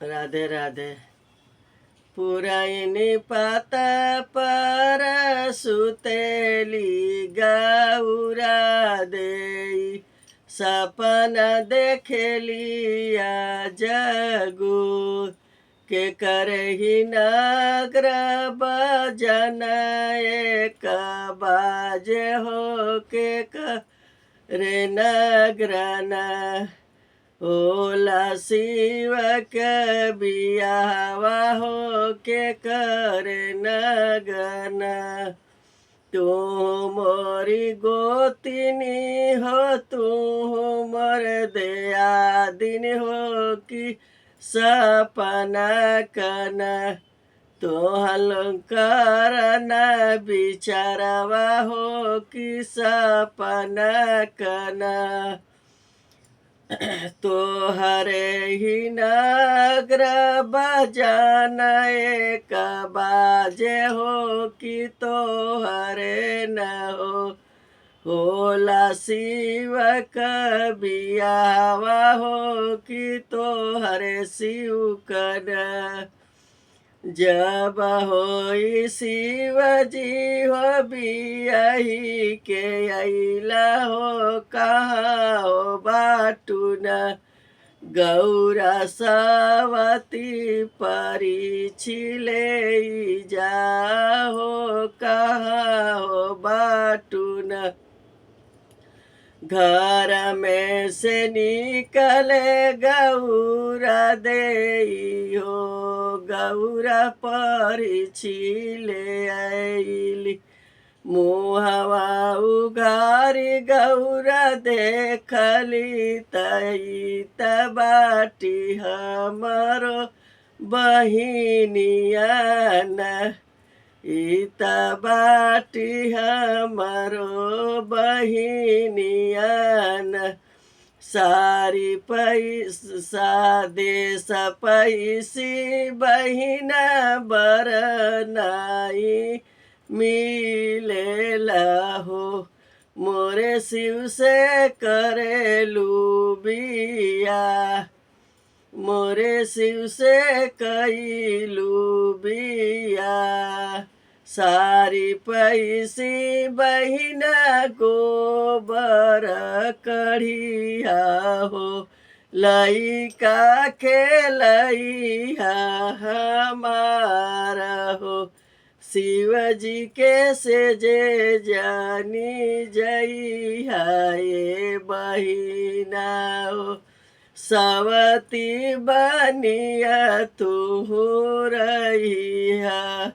राधे राधे। पुराइनी पाता पर सुतेली गौरा देई, सपना देखेलिया जगू के करही नगर बजन एक बाजे हो के करे नगरना। होला शिव के बियावा हो के करे नगन। तू मोरी गोतिनी हो, तू मोर दया दिन हो कि सपना कन। तोहल करना बिचारवा हो कि सपना कन। तोहरे ही नगर बजान एक बाजे हो कि तोहरे न हो। होला शिव का बियावा हो कि तोहरे शिव कन। जब होई शिवजी हो बियाही के अइला हो, कहाँ हो बाटुन। गौरा सवती परिछिले जाहो, कहाँ हो बाटुन। घर में से निकले गौरा देई हो, गौरा परिछिले आइली। मुहवा उघारी गौरा देखली तई बाटी हमरो बहिनिया न। इत बाटी हमरो बहिनिया न। सारी पैसा देश पैसी बहिना बरनाई मिलेला हो। मोरे शिव से करेलू बिया, मोरे शिव से कैलू बिया। सारी पैसी बहिना गोबर कढ़िया हो, लइका खेलैया हमारा हो। शिवजी के से जे जानी जइहा ये बहिना हो। सवती बनिया तू रहिया।